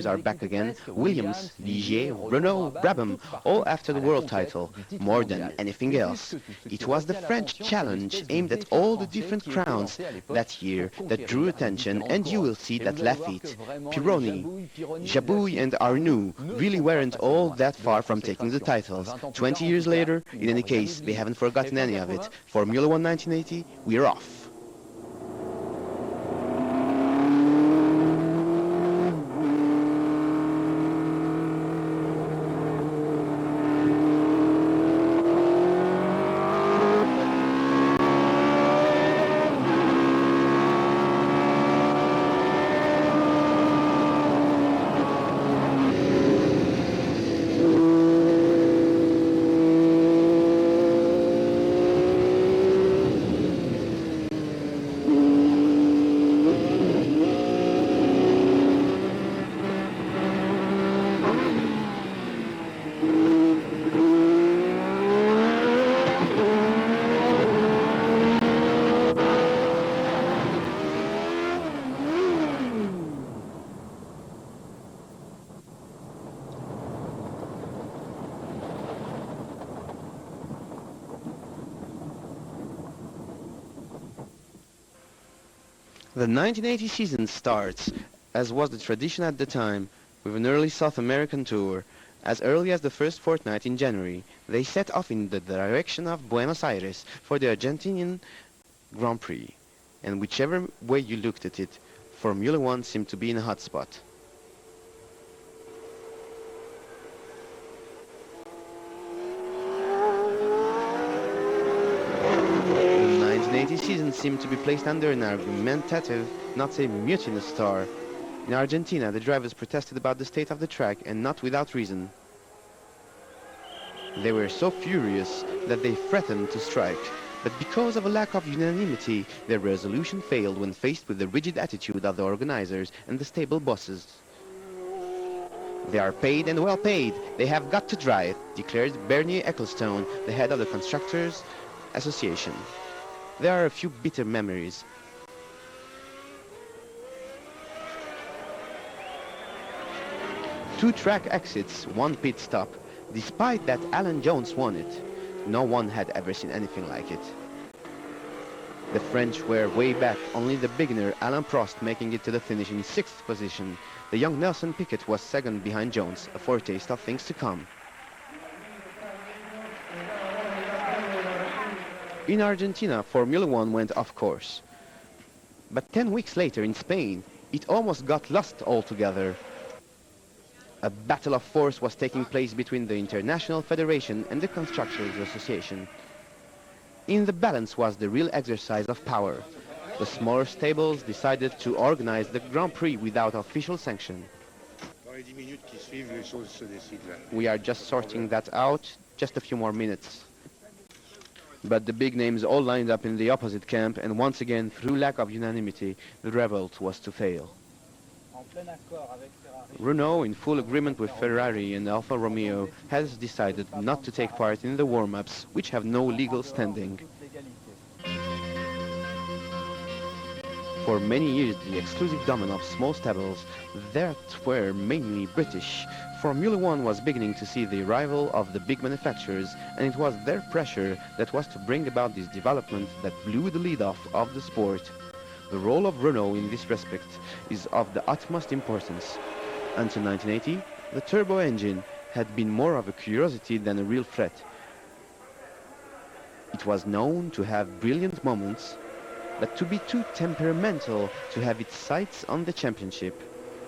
are back again, Williams, Ligier, Renault, Brabham, all after the world title, more than anything else. It was the French challenge aimed at all the different crowns that year that drew attention, and you will see that Laffite, Pironi, Jabouille and Arnoux really weren't all that far from taking the titles. 20 years later, in any case, they haven't forgotten any of it. Formula One 1980, we're off. The 1980 season starts, as was the tradition at the time, with an early South American tour. As early as the first fortnight in January, they set off in the direction of Buenos Aires for the Argentinian Grand Prix. And whichever way you looked at it, Formula One seemed to be in a hot spot. The 1980 season seemed to be placed under an argumentative, not say mutinous star. In Argentina, the drivers protested about the state of the track, and not without reason. They were so furious that they threatened to strike, but because of a lack of unanimity, their resolution failed when faced with the rigid attitude of the organizers and the stable bosses. They are paid and well paid. They have got to drive, declared Bernier Ecclestone, the head of the Constructors Association. There are a few bitter memories. Two track exits, one pit stop. Despite that Alan Jones won it, no one had ever seen anything like it. The French were way back, only the beginner Alain Prost making it to the finish in 6th position. The young Nelson Piquet was second behind Jones, a foretaste of things to come. In Argentina, Formula One went off course. But 10 weeks later in Spain, it almost got lost altogether. A battle of force was taking place between the International Federation and the Constructors Association. In the balance was the real exercise of power. The smaller stables decided to organize the Grand Prix without official sanction. We are just sorting that out, just a few more minutes. But the big names all lined up in the opposite camp, and once again, through lack of unanimity, the revolt was to fail. Renault, in full agreement with Ferrari and Alfa Romeo, has decided not to take part in the warm-ups, which have no legal standing. For many years, the exclusive domain of small stables that were mainly British, Formula One was beginning to see the arrival of the big manufacturers, and it was their pressure that was to bring about this development that blew the lid off of the sport. The role of Renault in this respect is of the utmost importance. Until 1980, the turbo engine had been more of a curiosity than a real threat. It was known to have brilliant moments, but to be too temperamental to have its sights on the championship.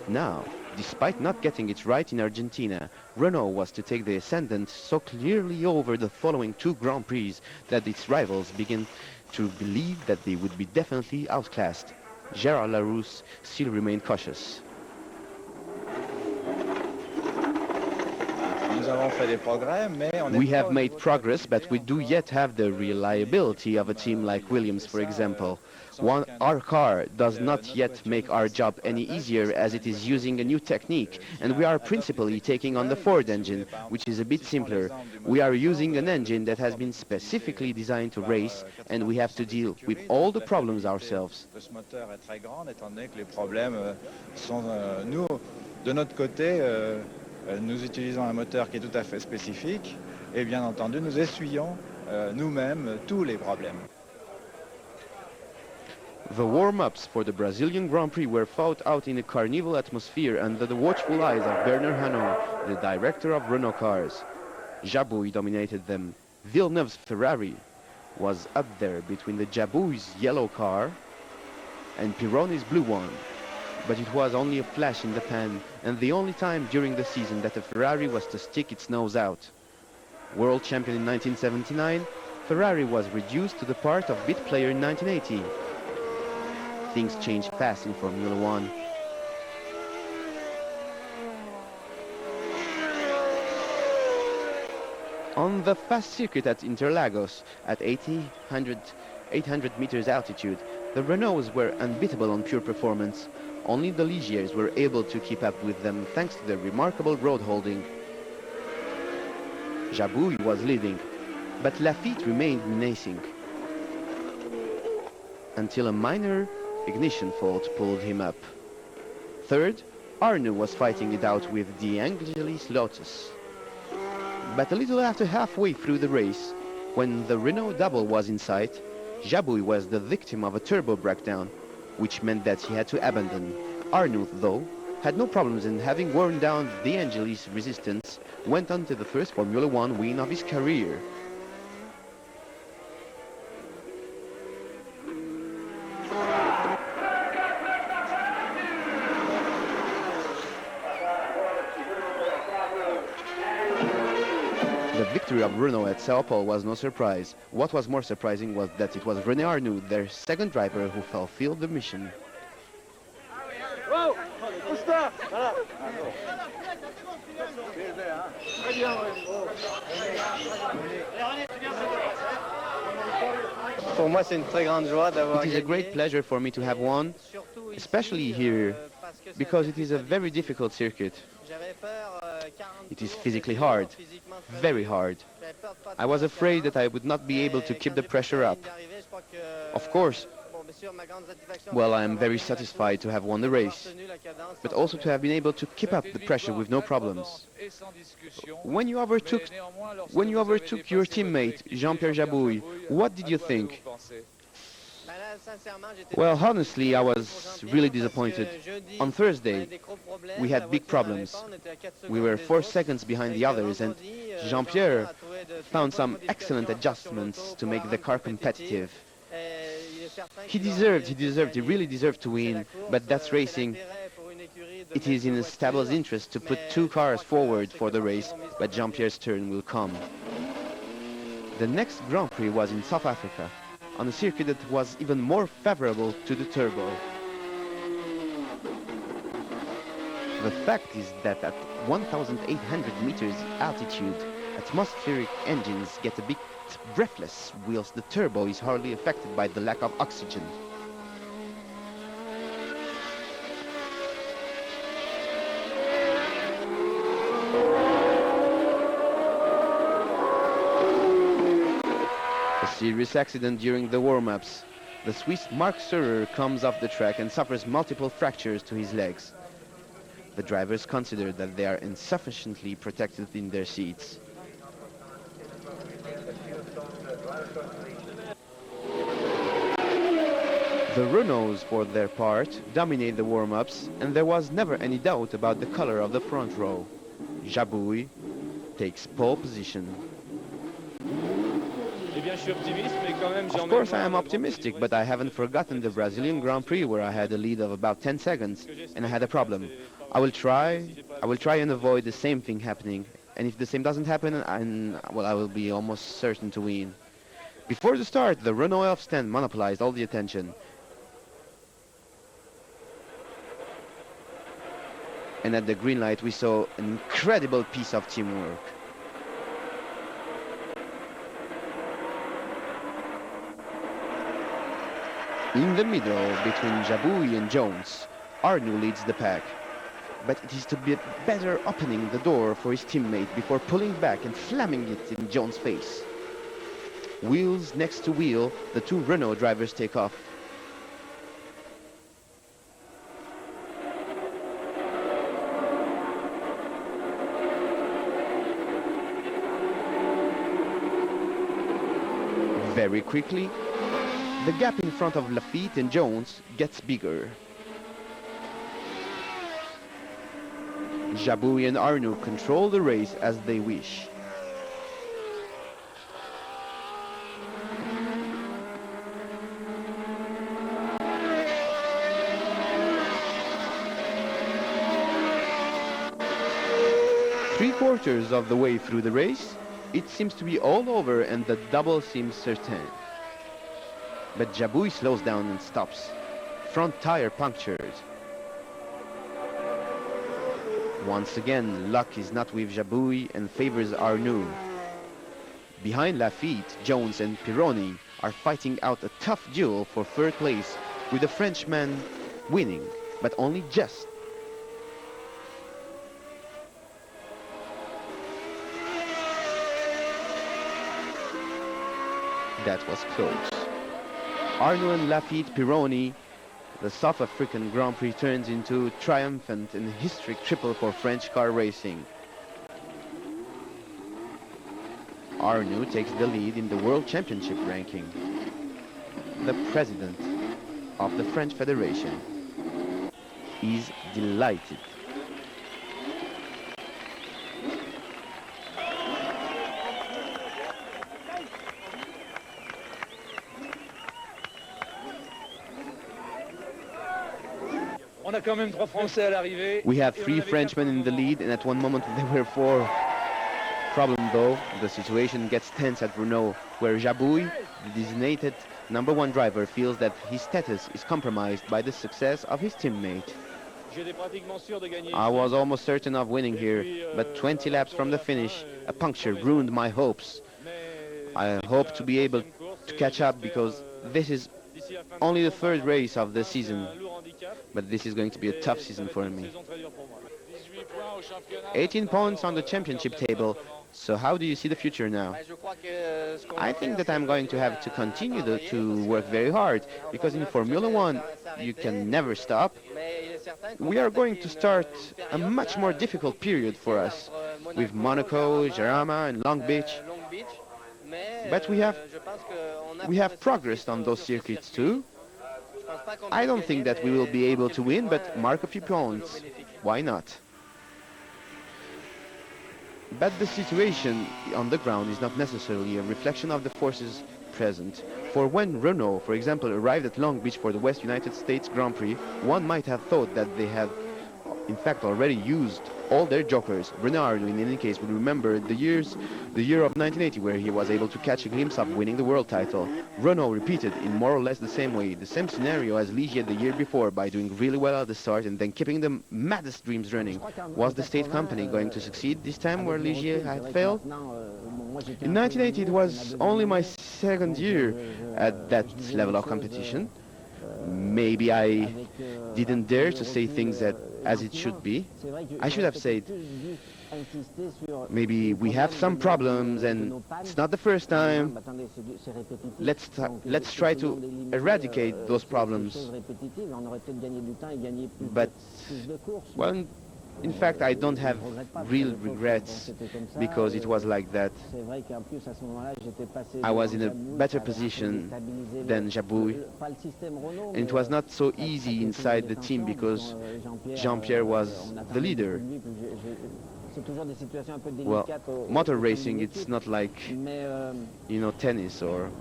Now, despite not getting it right in Argentina, Renault was to take the ascendant so clearly over the following two Grand Prix that its rivals began to believe that they would be definitely outclassed. Gérard Larousse still remained cautious. We have made progress, but we do yet have the reliability of a team like Williams, for example. Our car does not yet make our job any easier as it is using a new technique, and we are principally taking on the Ford engine, which is a bit simpler. We are using an engine that has been specifically designed to race, and we have to deal with all the problems ourselves. De notre côté, nous utilisons un moteur qui est tout à fait spécifique et bien entendu nous essuyons nous-mêmes tous les problèmes. The warm-ups for the Brazilian Grand Prix were fought out in a carnival atmosphere under the watchful eyes of Bernard Hinault, the director of Renault cars. Jabouille dominated them. Villeneuve's Ferrari was up there between the Jabouille's yellow car and Pironi's blue one. But it was only a flash in the pan, and the only time during the season that a Ferrari was to stick its nose out. World champion in 1979, Ferrari was reduced to the part of bit player in 1980. Things changed fast in Formula One. On the fast circuit at Interlagos, at 800 meters altitude, the Renaults were unbeatable on pure performance. Only the Ligiers were able to keep up with them thanks to their remarkable road holding. Jabouille was leading, but Laffite remained menacing until a minor ignition fault pulled him up. Third, Arnoux was fighting it out with De Angelis Lotus. But a little after halfway through the race, when the Renault double was in sight, Jabouille was the victim of a turbo breakdown, which meant that he had to abandon. Arnoux, though, had no problems and having worn down De Angelis' resistance, went on to the first Formula One win of his career. The victory of Renault at Sao Paulo was no surprise. What was more surprising was that it was René Arnoux, their second driver, who fulfilled the mission. It is a great pleasure for me to have won, especially here, because it is a very difficult circuit. It is physically hard, very hard. I was afraid that I would not be able to keep the pressure up. Of course, well, I am very satisfied to have won the race, but also to have been able to keep up the pressure with no problems. When you overtook your teammate, Jean-Pierre Jabouille, what did you think? Well, honestly, I was really disappointed. On Thursday, we had big problems. We were 4 seconds behind the others, and Jean-Pierre found some excellent adjustments to make the car competitive. He really deserved to win, but that's racing. It is in the stable's interest to put 2 cars forward for the race, but Jean-Pierre's turn will come. The next Grand Prix was in South Africa, on a circuit that was even more favorable to the turbo. The fact is that at 1,800 meters altitude, atmospheric engines get a bit breathless, whilst the turbo is hardly affected by the lack of oxygen. A serious accident during the warm-ups. The Swiss Marc Surer comes off the track and suffers multiple fractures to his legs. The drivers consider that they are insufficiently protected in their seats. The Renaults, for their part, dominate the warm-ups, and there was never any doubt about the color of the front row. Jabouille takes pole position. Of course I am optimistic, but I haven't forgotten the Brazilian Grand Prix where I had a lead of about 10 seconds and I had a problem. I will try and avoid the same thing happening, and if the same doesn't happen, I will be almost certain to win. Before the start, the Renault Elf stand monopolized all the attention. And at the green light we saw an incredible piece of teamwork. In the middle, between Jabouille and Jones, Arnoux leads the pack. But it is to be better opening the door for his teammate before pulling back and slamming it in Jones' face. Wheels next to wheel, the 2 Renault drivers take off. Very quickly, the gap in front of Lafitte and Jones gets bigger. Jabouille and Arnoux control the race as they wish. Three-quarters of the way through the race, it seems to be all over and the double seems certain. But Jabouille slows down and stops. Front tire punctured. Once again, luck is not with Jabouille and favors Arnoux. Behind Lafitte, Jones and Pironi are fighting out a tough duel for third place, with the Frenchman winning, but only just. That was close. Arnoux and Lafitte, Pironi, the South African Grand Prix turns into triumphant and historic triple for French car racing. Arnoux takes the lead in the World Championship ranking. The president of the French Federation is delighted. We have three Frenchmen in the lead, and at one moment there were four. Problem though, the situation gets tense at Renault, where Jabouille, the designated #1 driver, feels that his status is compromised by the success of his teammate. I was almost certain of winning here, but 20 laps from the finish, a puncture ruined my hopes. I hope to be able to catch up because this is only the third race of the season, but this is going to be a tough season for me. 18 points on the championship table, so how do you see the future now? I think that I'm going to have to continue to work very hard, because in Formula One you can never stop. We are going to start a much more difficult period for us, with Monaco, Jarama and Long Beach. But we have progressed on those circuits too. I don't think that we will be able to win, but mark a few points. Why not? But the situation on the ground is not necessarily a reflection of the forces present. For when Renault, for example, arrived at Long Beach for the West United States Grand Prix, one might have thought that they had in fact already used all their jokers. Renard, in any case, would remember the year of 1980, where he was able to catch a glimpse of winning the world title. Renault repeated in more or less the same way, the same scenario as Ligier the year before, by doing really well at the start and then keeping the maddest dreams running. Was the state company going to succeed this time where Ligier had failed? In 1980, it was only my second year at that level of competition. Maybe I didn't dare to say things as it should be. I should have said, maybe we have some problems and it's not the first time. Let's try to eradicate those problems. But, well, in fact, I don't have real regrets because it was like that. I was in a better position than Jabouille. And it was not so easy inside the team because Jean-Pierre was the leader. Well, motor racing, it's not like, tennis or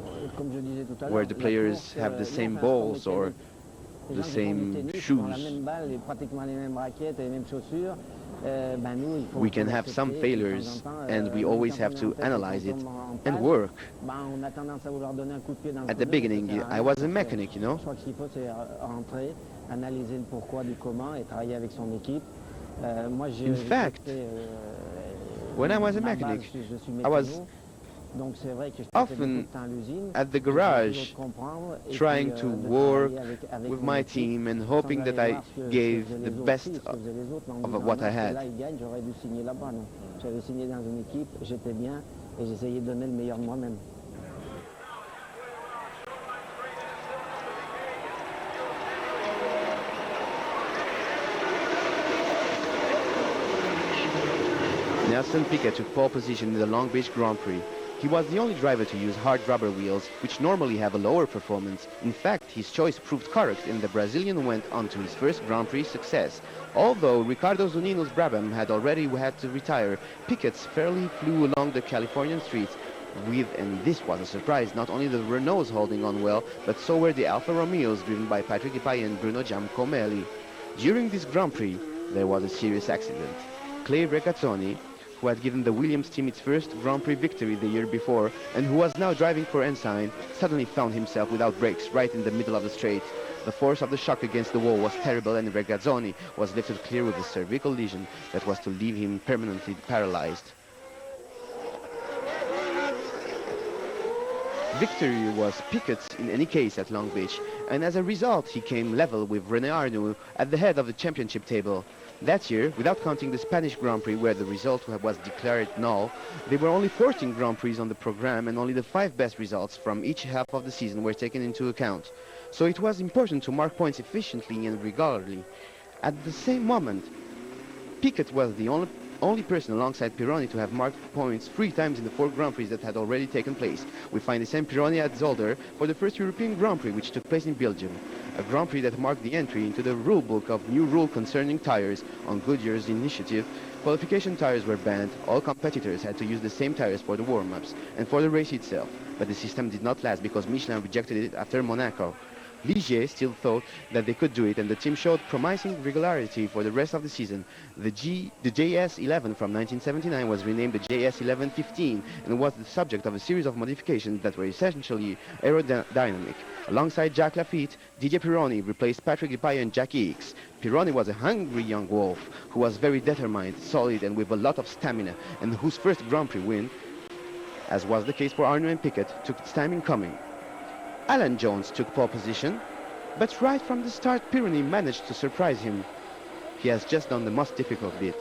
where the players have the same balls or the same shoes. We can have some failures and we always have to analyze it and work. At the beginning, I was a mechanic, In fact, when I was a mechanic, I was often at the garage trying to work with my team and hoping that I gave the best of what I had. Nelson Piquet took pole position in the Long Beach Grand Prix. He was the only driver to use hard rubber wheels, which normally have a lower performance. In fact, his choice proved correct and the Brazilian went on to his first Grand Prix success. Although Ricardo Zunino's Brabham had already had to retire, Piquet's fairly flew along the Californian streets with, and this was a surprise, not only the Renaults holding on well, but so were the Alfa Romeos driven by Patrick Depailler and Bruno Giacomelli. During this Grand Prix, there was a serious accident. Clay Regazzoni, who had given the Williams team its first Grand Prix victory the year before and who was now driving for Ensign, suddenly found himself without brakes right in the middle of the straight. The force of the shock against the wall was terrible and Regazzoni was lifted clear with a cervical lesion that was to leave him permanently paralyzed. Victory was Piquet's in any case at Long Beach, and as a result he came level with René Arnoux at the head of the championship table. That year, without counting the Spanish Grand Prix where the result was declared null, there were only 14 Grand Prix on the program and only the 5 best results from each half of the season were taken into account. So it was important to mark points efficiently and regularly. At the same moment, Piquet was the only person alongside Pironi to have marked points 3 times in the 4 Grand Prix that had already taken place. We find the same Pironi at Zolder for the first European Grand Prix which took place in Belgium, a Grand Prix that marked the entry into the rule book of new rule concerning tires. On Goodyear's initiative, qualification tires were banned, all competitors had to use the same tires for the warm-ups and for the race itself, but the system did not last because Michelin rejected it after Monaco. Ligier still thought that they could do it and the team showed promising regularity for the rest of the season. The JS11 from 1979 was renamed the JS11-15 and was the subject of a series of modifications that were essentially aerodynamic. Alongside Jacques Lafitte, Didier Pironi replaced Patrick Depailler and Jackie Ickx. Pironi was a hungry young wolf who was very determined, solid and with a lot of stamina and whose first Grand Prix win, as was the case for Arnoux and Piquet, took its time in coming. Alan Jones took pole position, but right from the start Pironi managed to surprise him. He has just done the most difficult bit.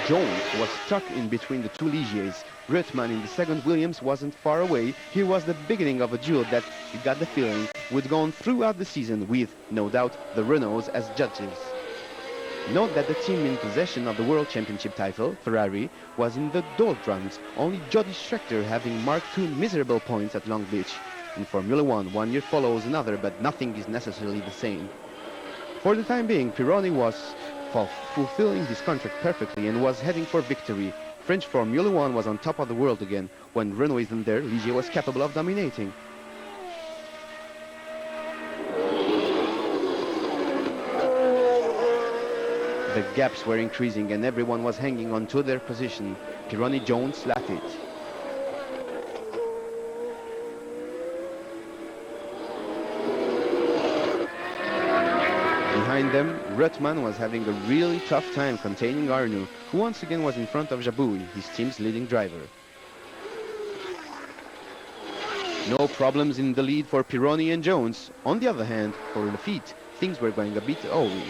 Jones was stuck in between the 2 Ligiers. Reutemann in the second Williams wasn't far away. Here was the beginning of a duel that, you got the feeling, would go on throughout the season with, no doubt, the Renaults as judges. Note that the team in possession of the World Championship title, Ferrari, was in the doldrums, only Jody Scheckter having marked 2 miserable points at Long Beach. In Formula 1 year follows another, but nothing is necessarily the same. For the time being, Pironi was fulfilling his contract perfectly and was heading for victory. French Formula 1 was on top of the world again. When Renault isn't there, Ligier was capable of dominating. The gaps were increasing and everyone was hanging on to their position. Pironi, Jones, Lafitte. Behind them, Reutemann was having a really tough time containing Arnoux, who once again was in front of Jabouille, his team's leading driver. No problems in the lead for Pironi and Jones. On the other hand, for Lafitte, things were going a bit awry.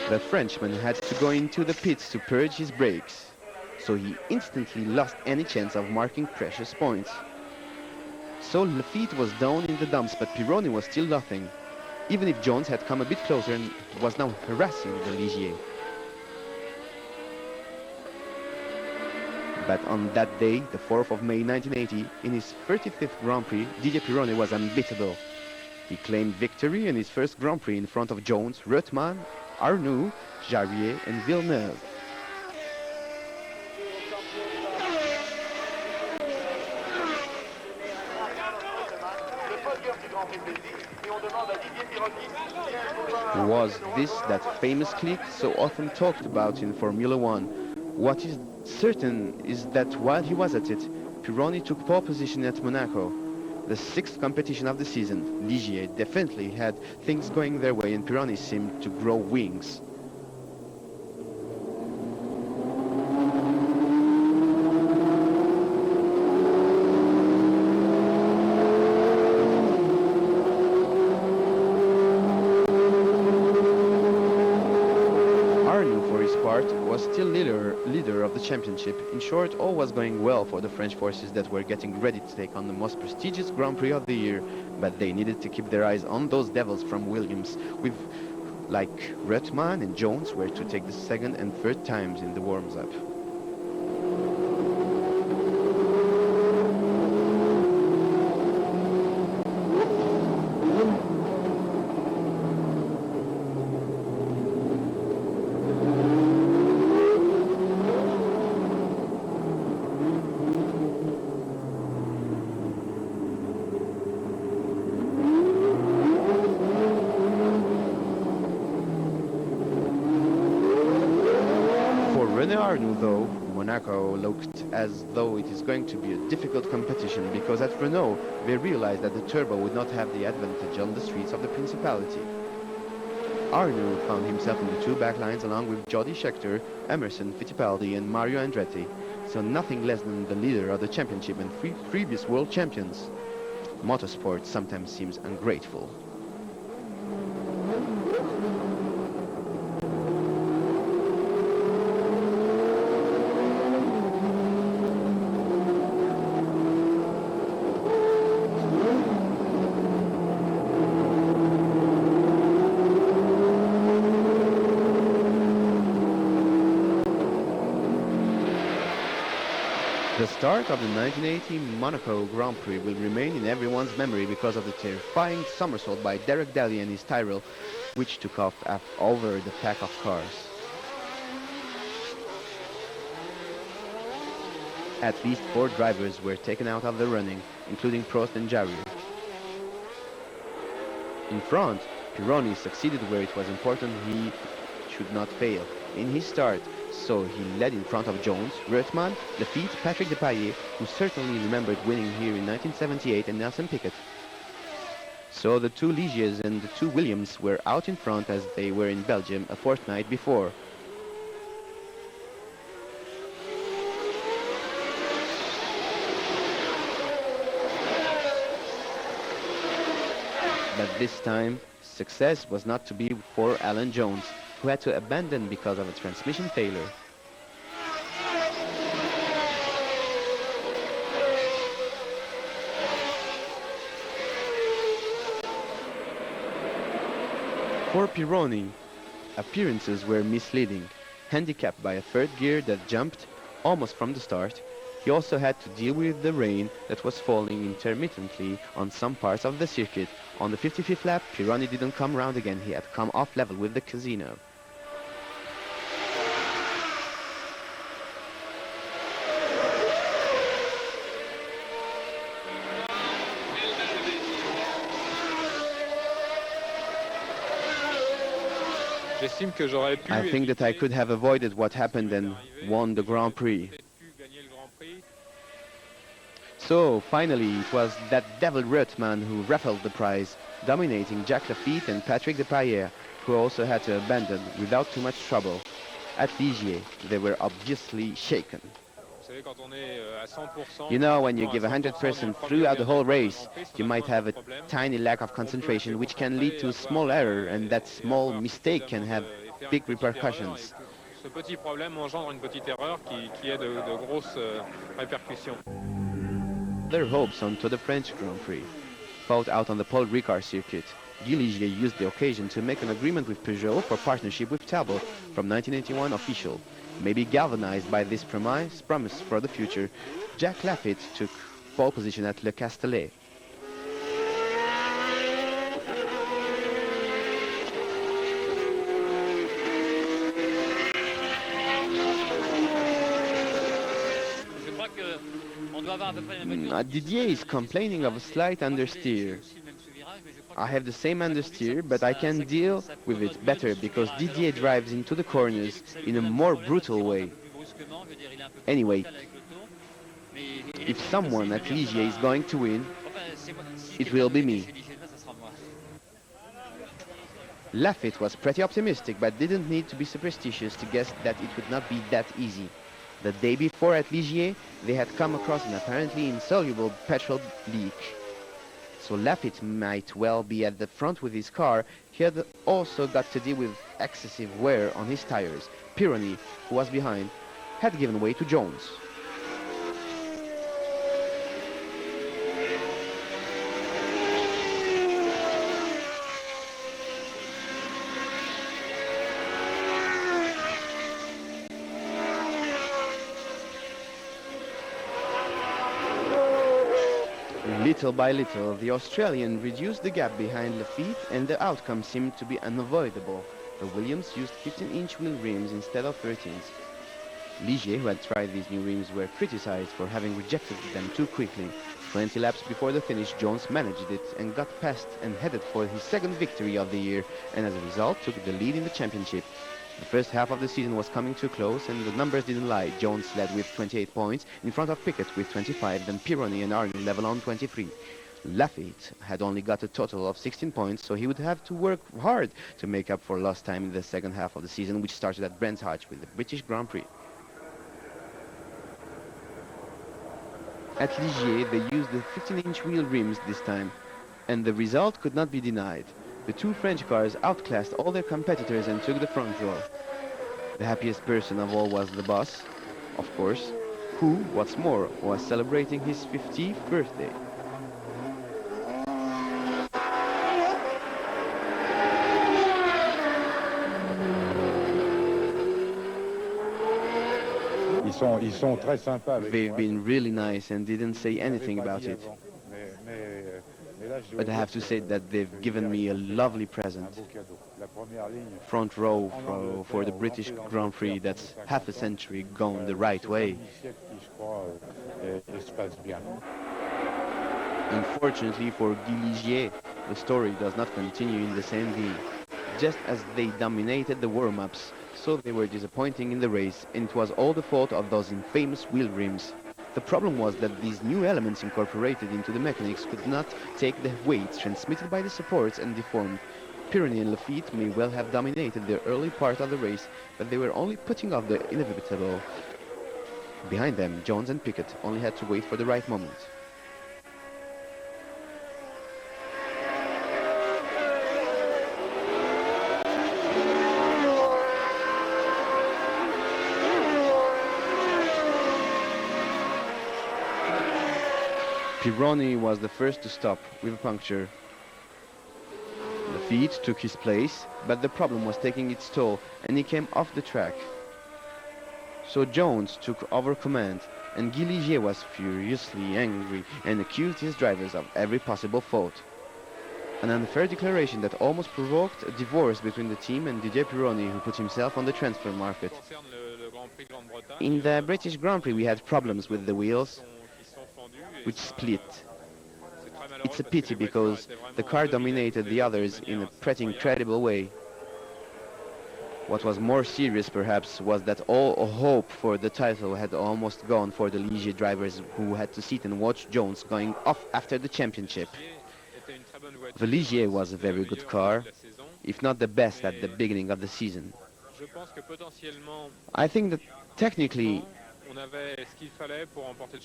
The Frenchman had to go into the pits to purge his brakes, so he instantly lost any chance of marking precious points. So Lafitte was down in the dumps, but Pironi was still nothing, even if Jones had come a bit closer and was now harassing the Ligier. But on that day, the 4th of May 1980, in his 35th Grand Prix, Didier Pironi was unbeatable. He claimed victory in his first Grand Prix in front of Jones, Reutemann, Arnoux, Jarier and Villeneuve. Was this that famous clique so often talked about in Formula 1? What is certain is that while he was at it, Pironi took pole position at Monaco. The 6th competition of the season, Ligier definitely had things going their way and Pironi seemed to grow wings. Arnoux, for his part, was still leader of the championship. In short, all was going well for the French forces that were getting ready to take on the most prestigious Grand Prix of the year. but they needed to keep their eyes on those devils from Williams, with like Reutemann and Jones were to take the second and third times in the warms-up. Renault Arnoux, though, Monaco looked as though it is going to be a difficult competition because at Renault they realized that the turbo would not have the advantage on the streets of the Principality. Arnoux found himself in the two backlines along with Jody Scheckter, Emerson Fittipaldi and Mario Andretti, so nothing less than the leader of the championship and three previous world champions. Motorsport sometimes seems ungrateful. The start of the 1980 Monaco Grand Prix will remain in everyone's memory because of the terrifying somersault by Derek Daly and his Tyrrell, which took off over the pack of cars. At least 4 drivers were taken out of the running, including Prost and Jarier. In front, Pironi succeeded where it was important he should not fail in his start, so he led in front of Jones, Reutemann, Laffite, Patrick Depailler, who certainly remembered winning here in 1978, and Nelson Piquet. So the 2 Ligiers and the 2 Williams were out in front as they were in Belgium a fortnight before. But this time, success was not to be for Alan Jones, who had to abandon because of a transmission failure. For Pironi, appearances were misleading. Handicapped by a third gear that jumped almost from the start, he also had to deal with the rain that was falling intermittently on some parts of the circuit. On the 55th lap, Pironi didn't come round again. He had come off level with the Casino. I think that I could have avoided what happened and won the Grand Prix. So, finally, it was that devil Reutemann who raffled the prize, dominating Jacques Laffite and Patrick Depailler, who also had to abandon without too much trouble. At Ligier, they were obviously shaken. You know, when you give 100% throughout the whole race, you might have a tiny lack of concentration which can lead to a small error, and that small mistake can have big repercussions. Their hopes onto the French Grand Prix. Fought out on the Paul Ricard circuit, Guy Ligier used the occasion to make an agreement with Peugeot for partnership with Talbot from 1981 official. Maybe galvanized by this promise for the future, Jacques Laffite took pole position at Le Castellet. Didier is complaining of a slight understeer. I have the same understeer, but I can deal with it better because Didier drives into the corners in a more brutal way. Anyway, if someone at Ligier is going to win, it will be me. Laffite was pretty optimistic, but didn't need to be superstitious to guess that it would not be that easy. The day before at Ligier, they had come across an apparently insoluble petrol leak. So Laffite might well be at the front with his car. He had also got to deal with excessive wear on his tires. Pironi, who was behind, had given way to Jones. Little by little, the Australian reduced the gap behind Laffite and the outcome seemed to be unavoidable. The Williams used 15-inch wheel rims instead of 13s. Ligier, who had tried these new rims, were criticized for having rejected them too quickly. 20 laps before the finish, Jones managed it and got past and headed for his second victory of the year, and as a result took the lead in the championship. The first half of the season was coming too close, and the numbers didn't lie. Jones led with 28 points, in front of Piquet with 25, then Pironi and Arnoux level on 23. Laffite had only got a total of 16 points, so he would have to work hard to make up for lost time in the second half of the season, which started at Brands Hatch with the British Grand Prix. At Ligier, they used the 15-inch wheel rims this time, and the result could not be denied. The two French cars outclassed all their competitors and took the front row. The happiest person of all was the boss, of course, who, what's more, was celebrating his 50th birthday. They've been really nice and didn't say anything about it. But I have to say that they've given me a lovely present. Front row for the British Grand Prix that's half a century gone the right way. Unfortunately for Guy Ligier, the story does not continue in the same vein. Just as they dominated the warm-ups, so they were disappointing in the race, and it was all the fault of those infamous wheel rims. The problem was that these new elements incorporated into the mechanics could not take the weights transmitted by the supports and deformed. Pironi and Laffite may well have dominated the early part of the race, but they were only putting off the inevitable. Behind them, Jones and Piquet only had to wait for the right moment. Pironi was the first to stop with a puncture. Laffite took his place, but the problem was taking its toll and he came off the track. So Jones took over command, and Guy Ligier was furiously angry and accused his drivers of every possible fault. An unfair declaration that almost provoked a divorce between the team and Didier Pironi, who put himself on the transfer market. In the British Grand Prix we had problems with the wheels, which split. It's a pity because the car dominated the others in a pretty incredible way. What was more serious perhaps was that all hope for the title had almost gone for the Ligier drivers, who had to sit and watch Jones going off after the championship. The Ligier was a very good car, if not the best at the beginning of the season. I think that technically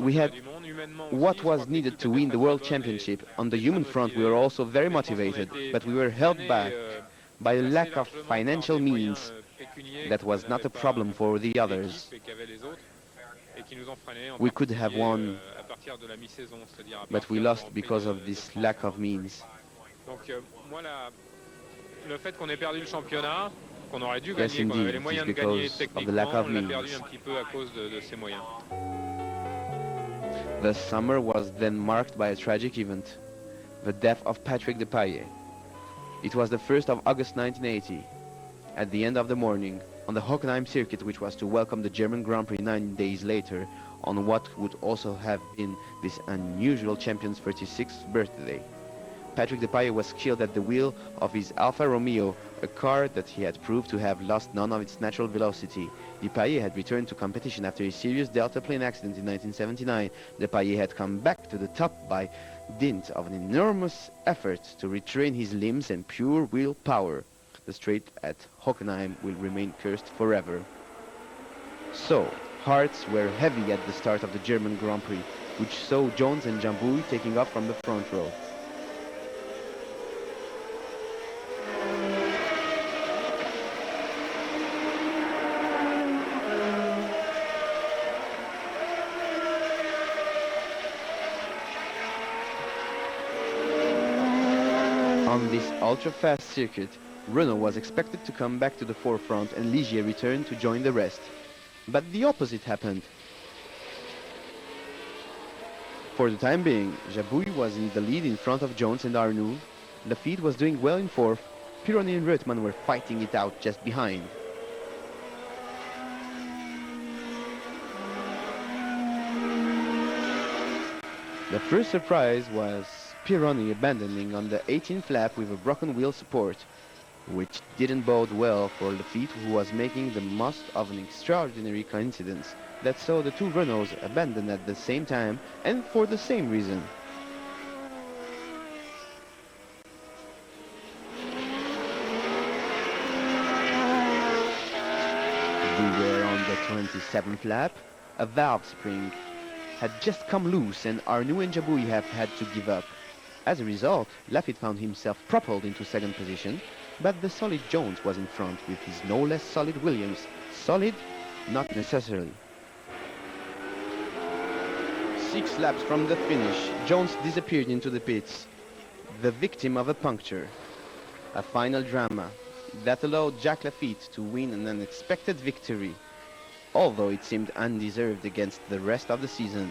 we had what was needed to win the World Championship. On the human front we were also very motivated, but we were held back by a lack of financial means. That was not a problem for the others. We could have won, but we lost because of this lack of means. Yes, indeed, it is because of the lack of means. The summer was then marked by a tragic event, the death of Patrick Depailler. It was the 1st of August 1980. At the end of the morning, on the Hockenheim circuit, which was to welcome the German Grand Prix 9 days later, on what would also have been this unusual champion's 36th birthday. Patrick Depailler was killed at the wheel of his Alfa Romeo, a car that he had proved to have lost none of its natural velocity. Depailler had returned to competition after a serious Delta plane accident in 1979. Depailler had come back to the top by dint of an enormous effort to retrain his limbs and pure willpower. The straight at Hockenheim will remain cursed forever. So, hearts were heavy at the start of the German Grand Prix, which saw Jones and Jambouille taking off from the front row. On this ultra-fast circuit, Renault was expected to come back to the forefront and Ligier returned to join the rest. But the opposite happened. For the time being, Jabouille was in the lead in front of Jones and Arnoux. Lafitte was doing well in fourth. Pironi and Reutemann were fighting it out just behind. The first surprise was Pironi abandoning on the 18th lap with a broken wheel support, which didn't bode well for Lafitte, who was making the most of an extraordinary coincidence that saw the two Renaults abandon at the same time and for the same reason. We were on the 27th lap. A valve spring had just come loose and Arnoux and Jabouille have had to give up. As a result, Lafitte found himself propelled into second position, but the solid Jones was in front with his no less solid Williams. Solid? Not necessarily. 6 laps from the finish, Jones disappeared into the pits, the victim of a puncture. A final drama that allowed Jacques Lafitte to win an unexpected victory, although it seemed undeserved against the rest of the season.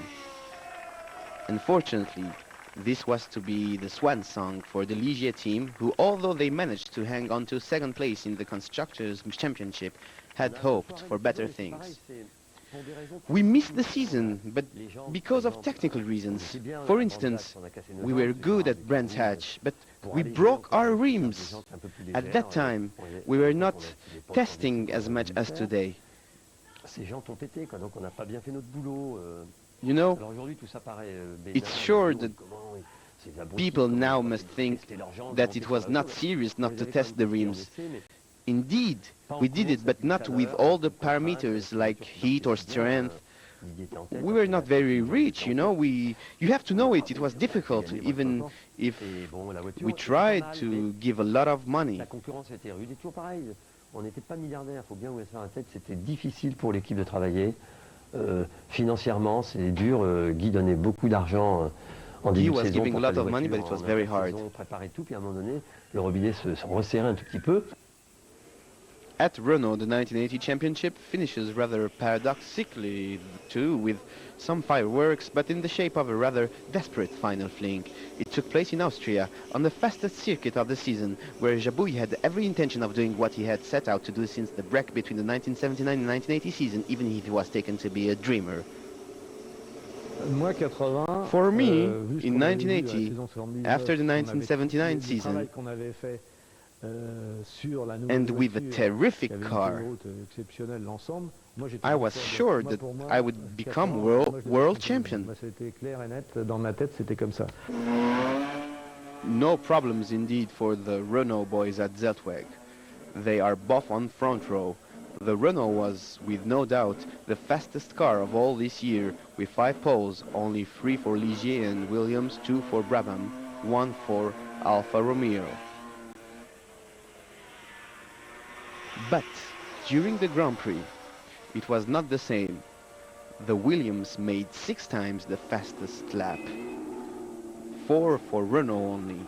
Unfortunately, this was to be the swan song for the Ligier team, who, although they managed to hang on to second place in the Constructors' Championship, had hoped for better things. We missed the season, but because of technical reasons. For instance, we were good at Brands Hatch, but we broke our rims. At that time, we were not testing as much as today. You know, it's sure that people now must think that it was not serious not to test the rims. Indeed, we did it, but not with all the parameters like heat or strength. We were not very rich, you know. You have to know it. It was difficult, even if we tried to give a lot of money. On n'était pas milliardaire, il faut bien ouvrir la tête, c'était difficile pour l'équipe de travailler. Financièrement, c'est dur. Guy donnait beaucoup d'argent en début de saison pour faire des voitures. On préparait tout, puis à un moment donné, le robinet se resserrait un tout petit peu. At Renault, the 1980 championship finishes rather paradoxically too, with some fireworks, but in the shape of a rather desperate final fling. It took place in Austria, on the fastest circuit of the season, where Jabouille had every intention of doing what he had set out to do since the break between the 1979 and 1980 season, even if he was taken to be a dreamer. For me, in 1980, after the 1979 season, and with a terrific car, I was sure that I would become world champion. No problems indeed for the Renault boys at Zeltweg. They are both on front row. The Renault was, with no doubt, the fastest car of all this year, with 5 poles, only 3 for Ligier and Williams, 2 for Brabham, 1 for Alfa Romeo. But during the Grand Prix, it was not the same. The Williams made 6 times the fastest lap. 4 for Renault only.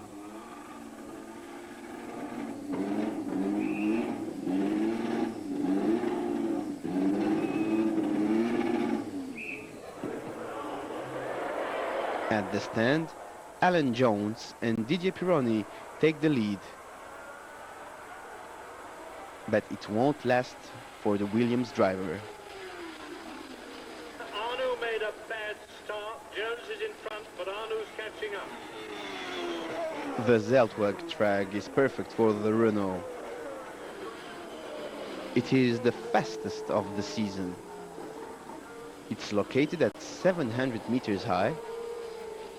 At the stand, Alan Jones and Didier Pironi take the lead. But it won't last for the Williams driver. Arnoux made a bad start. Jones is in front, but Arnoux's catching up. The Zeltweg track is perfect for the Renault. It is the fastest of the season. It's located at 700 meters high.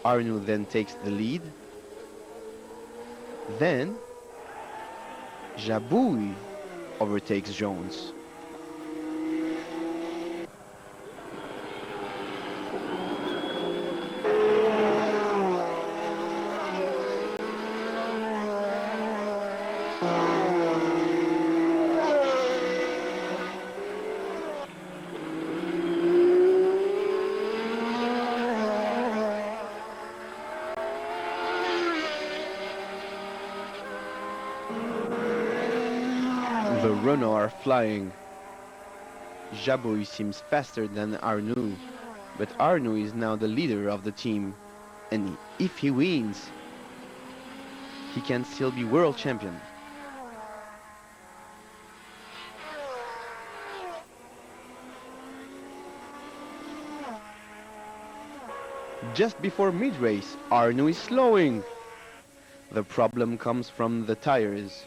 Arnoux then takes the lead. Then Jabouille overtakes Jones. The Renault are flying. Jabouille seems faster than Arnoux. But Arnoux is now the leader of the team, and if he wins, he can still be world champion. Just before mid-race, Arnoux is slowing. The problem comes from the tires,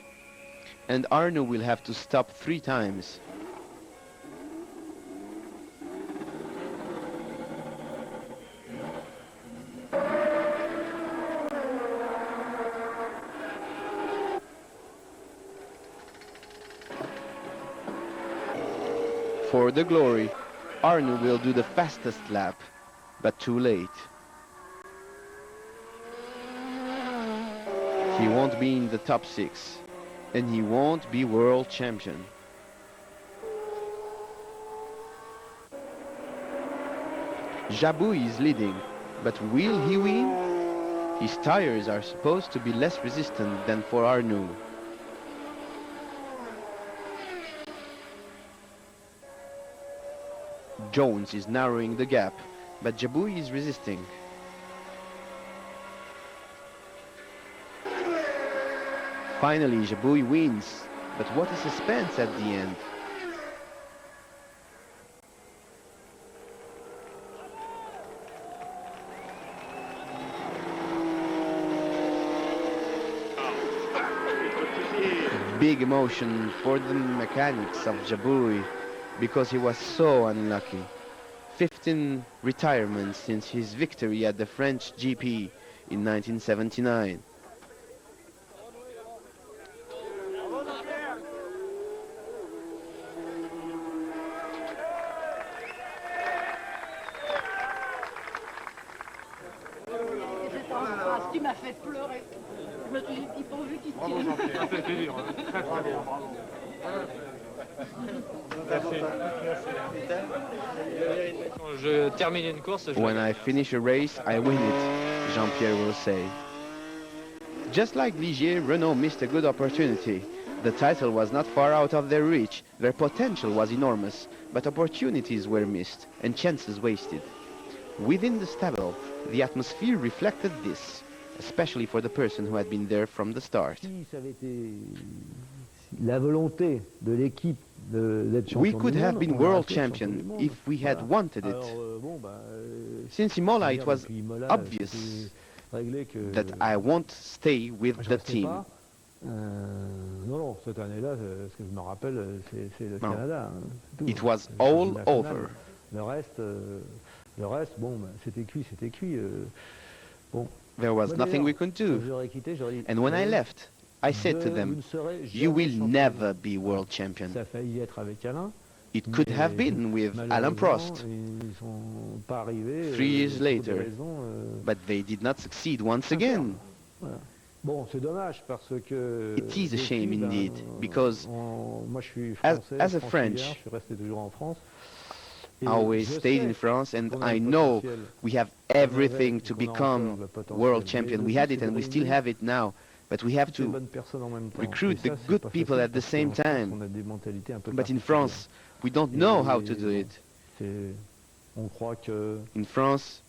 and Arnoux will have to stop 3 times. For the glory, Arnoux will do the fastest lap, but too late. He won't be in the top 6, and he won't be world champion. Jabouille is leading, but will he win? His tires are supposed to be less resistant than for Arnoux. Jones is narrowing the gap, but Jabouille is resisting. Finally, Jabouille wins, but what a suspense at the end. Big emotion for the mechanics of Jabouille, because he was so unlucky. 15 retirements since his victory at the French GP in 1979. Tu m'as fait pleurer. Je me suis dit, pourvu qu'il tienne. C'était dur, hein. Très très dur, bravo. Quand je termine une course, je When I finish a race, I win it, Jean-Pierre will say. Just like Ligier, Renault missed a good opportunity. The title was not far out of their reach. Their potential was enormous, but opportunities were missed and chances wasted. Within the stable, the atmosphere reflected this, especially for the person who had been there from the start. Si ça avait été la volonté de l'équipe d'être champion We du could have monde, been on aurait world été champion champion du monde. if we had Voilà. wanted it. Alors, bon, Since Imola, it c'est-à-dire was depuis Imola, obvious c'était réglé que that I won't stay with je the restais team. pas. Non, cette année-là, ce que je me rappelle, c'est le Non. Canada. Hein, c'est tout. It was La all finale. over. Le reste, bon, c'était cuit. Bon, There was But nothing d'ailleurs, we could do. quand j'aurais quitté, j'aurais dit, And when I vous left, I said to ne them, serez you jamais will champion. never be world champion. Ça a failli être avec Alain. It could mais have been with Alain malheureusement, Prost, ils sont pas arrivés. 3 years pour des later. raisons, but they did not succeed once internes. again. Voilà. Bon, c'est dommage parce que. It is a shame depuis, indeed, because moi je suis as- français, as a francilien, French, je suis resté toujours en France. Et I always je stayed sais in France, and qu'on a I le know potentiel. we have On avait everything et to qu'on a become encore le potentiel. world Mais champion. le We tout, had it c'est and de we still réunir have it now, but we have toutes les to bonnes personnes en même temps. recruit Et the ça, c'est good pas people facile at the parce same qu'en France, time. on a des mentalités un peu But in particulières. France, we don't Et know how to do it. On croit que In France,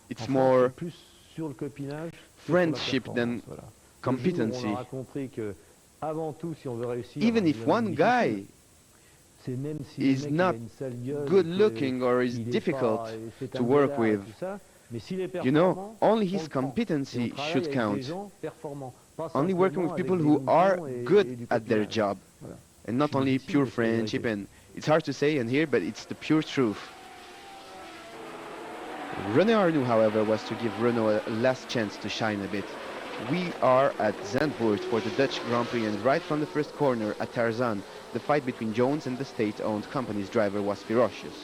it's en France, more c'est plus sur le copinage que friendship sur la than performance, voilà. Le competency. jour où on aura compris que avant tout, si on veut réussir, Even if évidemment, one difficile, guy c'est même si is le mec, il not a une sale gueule, good et que looking or is il est difficult pas- c'est un to work gaillard et with, tout ça, mais s'il est you know, performant, only on his le prend. Et on competency travaille should avec count. des gens performants, pas Only working with simplement people avec who des are moutons et good du at their copinage. job, Voilà. and not C'est only difficile, pure mais c'est la friendship. vérité. And it's hard to say and hear, but it's the pure truth. René Arnoux, however, was to give Renault a last chance to shine a bit. We are at Zandvoort for the Dutch Grand Prix, and right from the first corner at Tarzan, the fight between Jones and the state-owned company's driver was ferocious.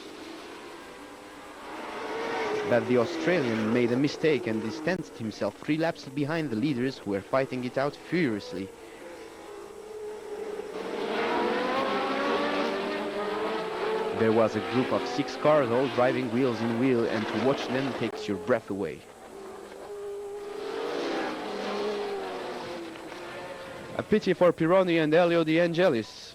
But the Australian made a mistake and distanced himself 3 laps behind the leaders, who were fighting it out furiously. There was a group of 6 cars all driving wheels in wheel, and to watch them takes your breath away. A pity for Pironi and Elio De Angelis.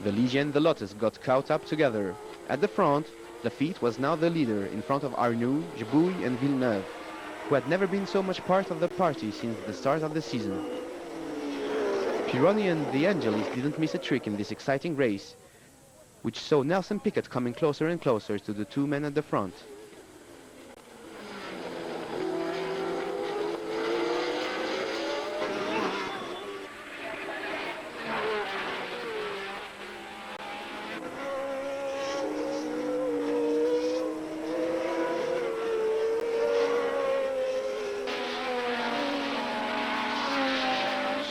The Ligier and the Lotus got caught up together. At the front, Lafitte was now the leader in front of Arnoux, Jabouille and Villeneuve, who had never been so much part of the party since the start of the season. Pironi and the Angelis didn't miss a trick in this exciting race, which saw Nelson Piquet coming closer and closer to the two men at the front.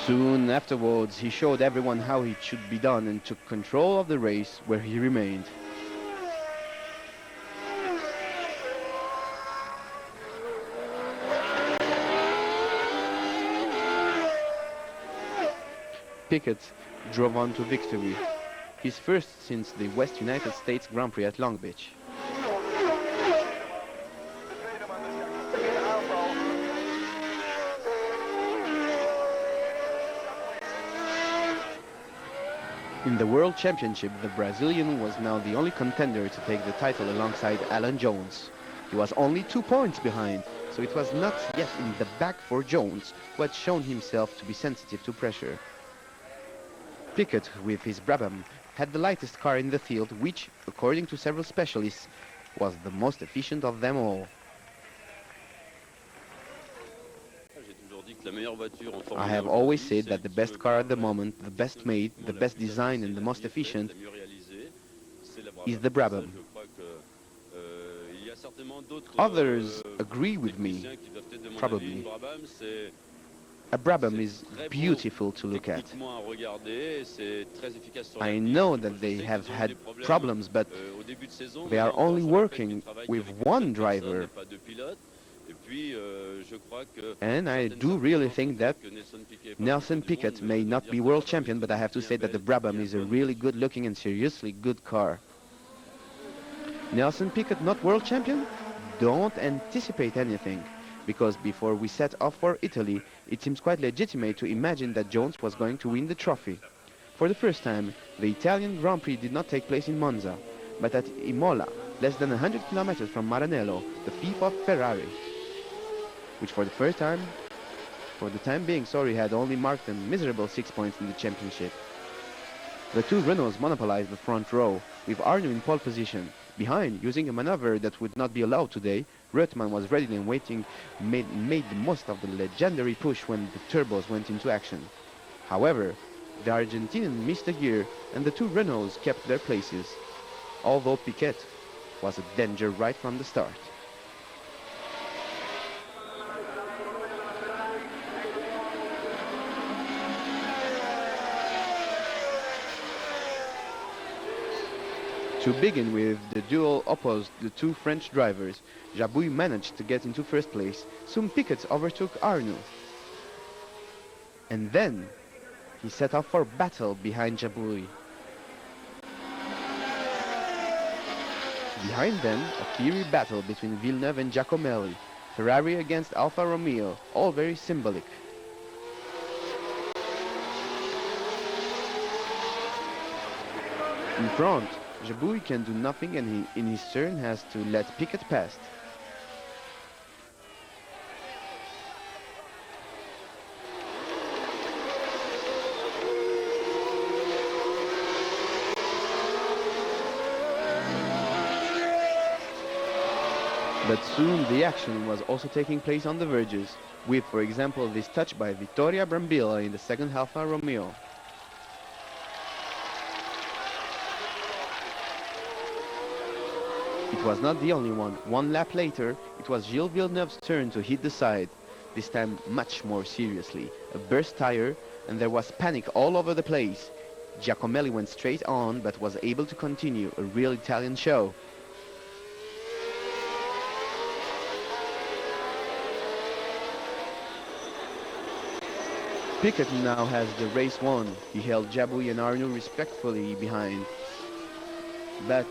Soon afterwards, he showed everyone how it should be done and took control of the race, where he remained. Piquet drove on to victory, his first since the West United States Grand Prix at Long Beach. In the World Championship, the Brazilian was now the only contender to take the title alongside Alan Jones. He was only 2 points behind, so it was not yet in the bag for Jones, who had shown himself to be sensitive to pressure. Piquet, with his Brabham, had the lightest car in the field, which, according to several specialists, was the most efficient of them all. I have always said that the best car at the moment, the best made, the best designed and the most efficient is the Brabham. Others agree with me, probably. A Brabham is beautiful to look at. I know that they have had problems, but they are only working with one driver. And I do really think that Nelson Piquet may not be world champion, but I have to say that the Brabham is a really good looking and seriously good car. Nelson Piquet not world champion? Don't anticipate anything, because before we set off for Italy, it seems quite legitimate to imagine that Jones was going to win the trophy. For the first time, the Italian Grand Prix did not take place in Monza, but at Imola, less than 100 kilometers from Maranello, the fief of Ferrari, which for the time being, had only marked a miserable 6 points in the championship. The two Renaults monopolized the front row, with Arnoux in pole position. Behind, using a maneuver that would not be allowed today, Reutemann was ready and waiting, made the most of the legendary push when the turbos went into action. However, the Argentinian missed a gear and the two Renaults kept their places, although Piquet was a danger right from the start. To begin with, the duel opposed the two French drivers. Jabouille managed to get into first place. Soon Piquet overtook Arnoux. And then he set off for battle behind Jabouille. Behind them, a fiery battle between Villeneuve and Giacomelli. Ferrari against Alfa Romeo, all very symbolic. In front, Jabouille can do nothing and he, in his turn, has to let Piquet pass. But soon the action was also taking place on the verges, with, for example, this touch by Vittorio Brambilla in the second Alfa Romeo. It was not the only one. One lap later, it was Gilles Villeneuve's turn to hit the side, this time much more seriously. A burst tire, and there was panic all over the place. Giacomelli went straight on, but was able to continue, a real Italian show. Piquet now has the race won. He held Jabouille and Arnoux respectfully behind. But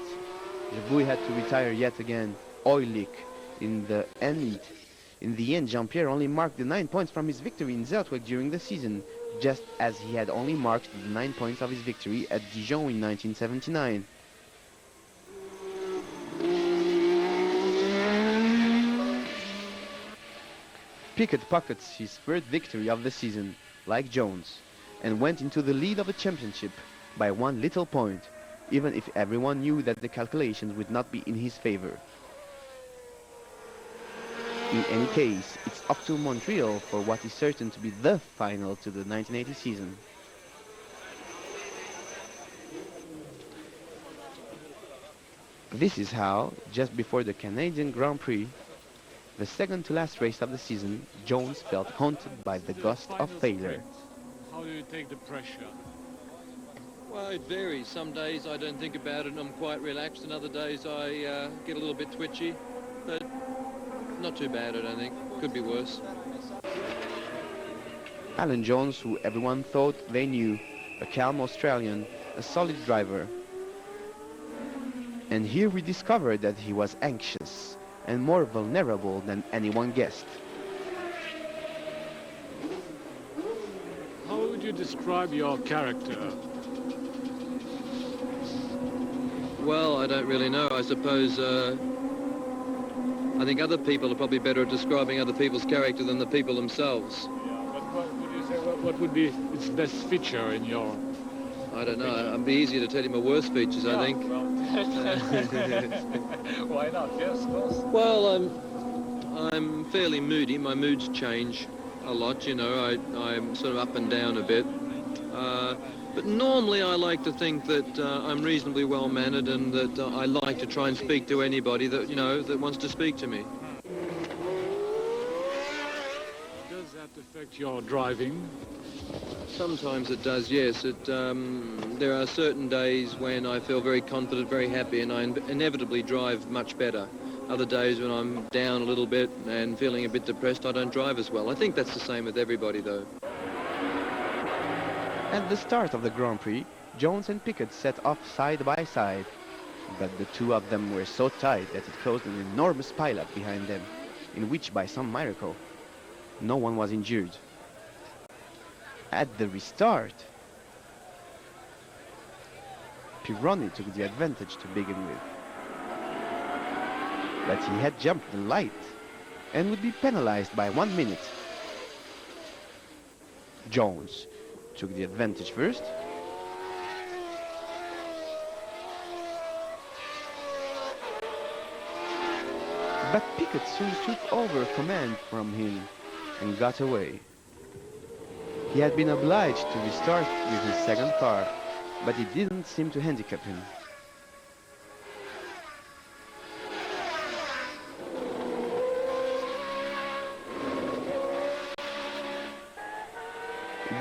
Jabouille had to retire yet again. Oil leak. In the end, Jean-Pierre only marked the 9 points from his victory in Zertweg during the season, just as he had only marked the 9 points of his victory at Dijon in 1979. Piquet pockets his first victory of the season, like Jones, and went into the lead of the championship by one little point, even if everyone knew that the calculations would not be in his favor. In any case, it's up to Montreal for what is certain to be the final to the 1980 season. This is how, just before the Canadian Grand Prix, the second to last race of the season, Jones felt haunted by the ghost of failure. How do you take the pressure? Well, it varies. Some days I don't think about it and I'm quite relaxed, and other days I get a little bit twitchy, but not too bad, I don't think. Could be worse. Alan Jones, who everyone thought they knew, a calm Australian, a solid driver. And here we discovered that he was anxious and more vulnerable than anyone guessed. How would you describe your character? Well, I don't really know. I suppose I think other people are probably better at describing other people's character than the people themselves. Yeah, but what would you say? What would be its best feature in your? I don't know. It'd be easier to tell you my worst features, I think. Well, why not? Yes, of course. Well, I'm fairly moody. My moods change a lot, you know. I'm sort of up and down a bit. But normally I like to think that I'm reasonably well-mannered and that I like to try and speak to anybody that, you know, that wants to speak to me. Does that affect your driving? Sometimes it does, yes. There are certain days when I feel very confident, very happy, and I inevitably drive much better. Other days when I'm down a little bit and feeling a bit depressed, I don't drive as well. I think that's the same with everybody, though. At the start of the Grand Prix, Jones and Piquet set off side by side, but the two of them were so tight that it caused an enormous pileup behind them, in which, by some miracle, no one was injured. At the restart, Pironi took the advantage to begin with, but he had jumped the light and would be penalized by 1 minute. Jones took the advantage first, but Piquet soon took over command from him and got away. He had been obliged to restart with his second car, but it didn't seem to handicap him.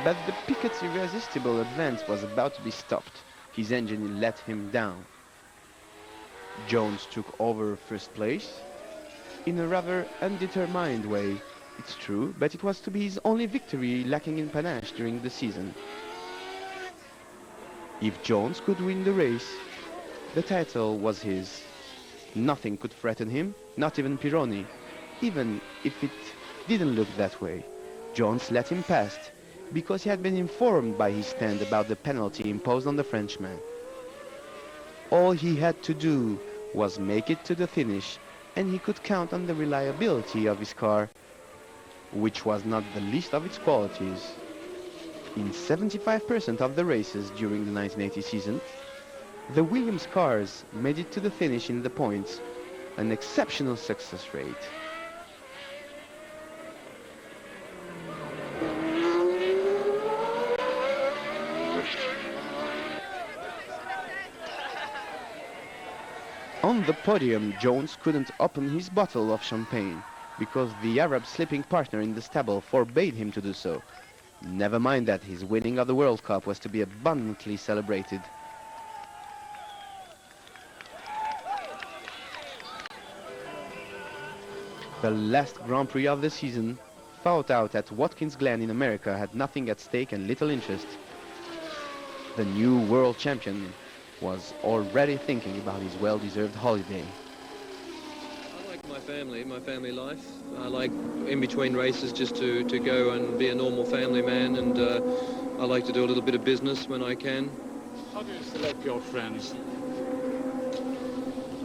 But the Piquet's irresistible advance was about to be stopped. His engine let him down. Jones took over first place in a rather undetermined way. It's true, but it was to be his only victory lacking in panache during the season. If Jones could win the race, the title was his. Nothing could threaten him, not even Pironi, even if it didn't look that way. Jones let him pass because he had been informed by his stand about the penalty imposed on the Frenchman. All he had to do was make it to the finish, and he could count on the reliability of his car, which was not the least of its qualities. In 75% of the races during the 1980 season, the Williams cars made it to the finish in the points, an exceptional success rate. On the podium, Jones couldn't open his bottle of champagne because the Arab sleeping partner in the stable forbade him to do so. Never mind that his winning of the World Cup was to be abundantly celebrated. The last Grand Prix of the season, fought out at Watkins Glen in America, had nothing at stake and little interest. The new world champion was already thinking about his well-deserved holiday. I like my family life. I like in between races just to go and be a normal family man, and I like to do a little bit of business when I can. How do you select your friends?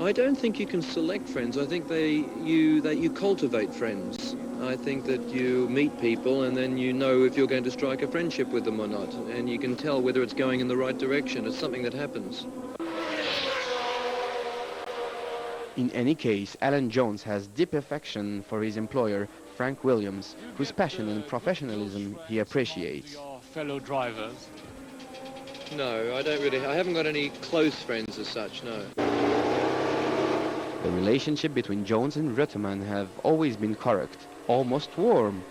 I don't think you can select friends. I think you cultivate friends. I think that you meet people and then you know if you're going to strike a friendship with them or not, and you can tell whether it's going in the right direction. It's something that happens. In any case, Alan Jones has deep affection for his employer, Frank Williams, whose passion and professionalism he appreciates. Your fellow drivers. No, I don't really. I haven't got any close friends as such, no. The relationship between Jones and Reutemann have always been correct, almost warm.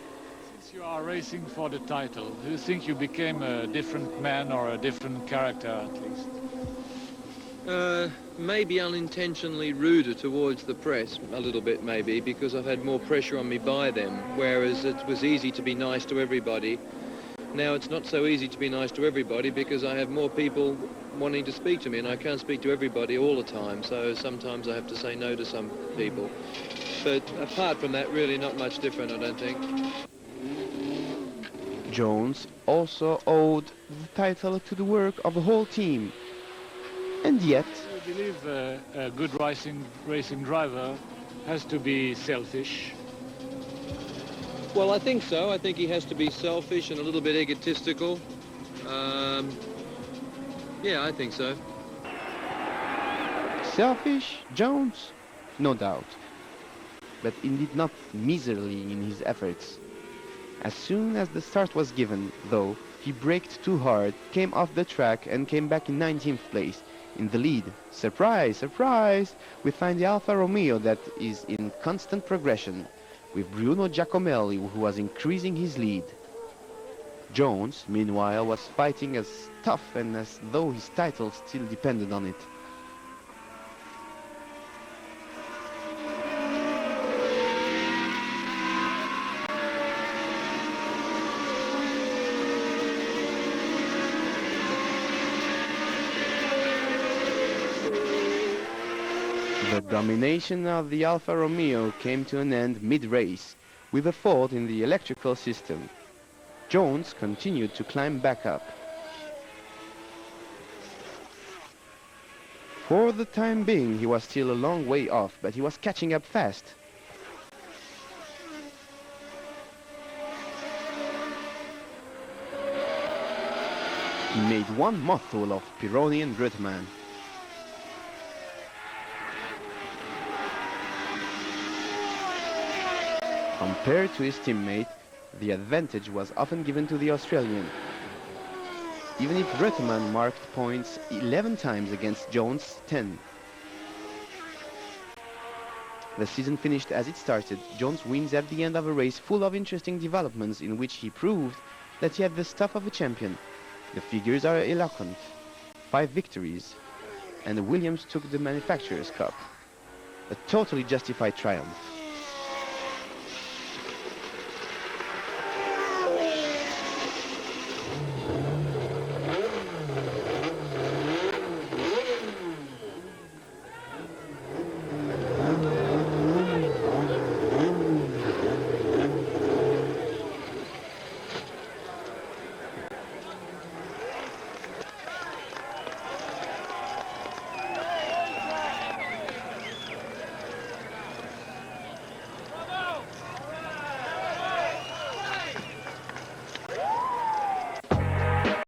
Since you are racing for the title, do you think you became a different man or a different character at least? Maybe unintentionally ruder towards the press, a little bit maybe, because I've had more pressure on me by them, whereas it was easy to be nice to everybody. Now it's not so easy to be nice to everybody because I have more people wanting to speak to me, and I can't speak to everybody all the time, so sometimes I have to say no to some people. But apart from that, really not much different, I don't think. Jones also owed the title to the work of the whole team. And yet, I believe a good racing driver has to be selfish. Well, I think so. I think he has to be selfish and a little bit egotistical. Yeah, I think so. selfish, Jones? No doubt. But indeed not miserly in his efforts. As soon as the start was given, though, he braked too hard, came off the track and came back in 19th place, in the lead. Surprise, surprise! We find the Alfa Romeo that is in constant progression, with Bruno Giacomelli who was increasing his lead. Jones, meanwhile, was fighting as tough and as though his title still depended on it. The domination of the Alfa Romeo came to an end mid-race, with a fault in the electrical system. Jones continued to climb back up. For the time being, he was still a long way off, but he was catching up fast. He made one mouthful of Pironi and Reutemann. Compared to his teammate, the advantage was often given to the Australian. Even if Reutemann marked points 11 times against Jones' 10. The season finished as it started. Jones wins at the end of a race full of interesting developments in which he proved that he had the stuff of a champion. The figures are eloquent. 5 victories, and Williams took the Manufacturers' Cup. A totally justified triumph.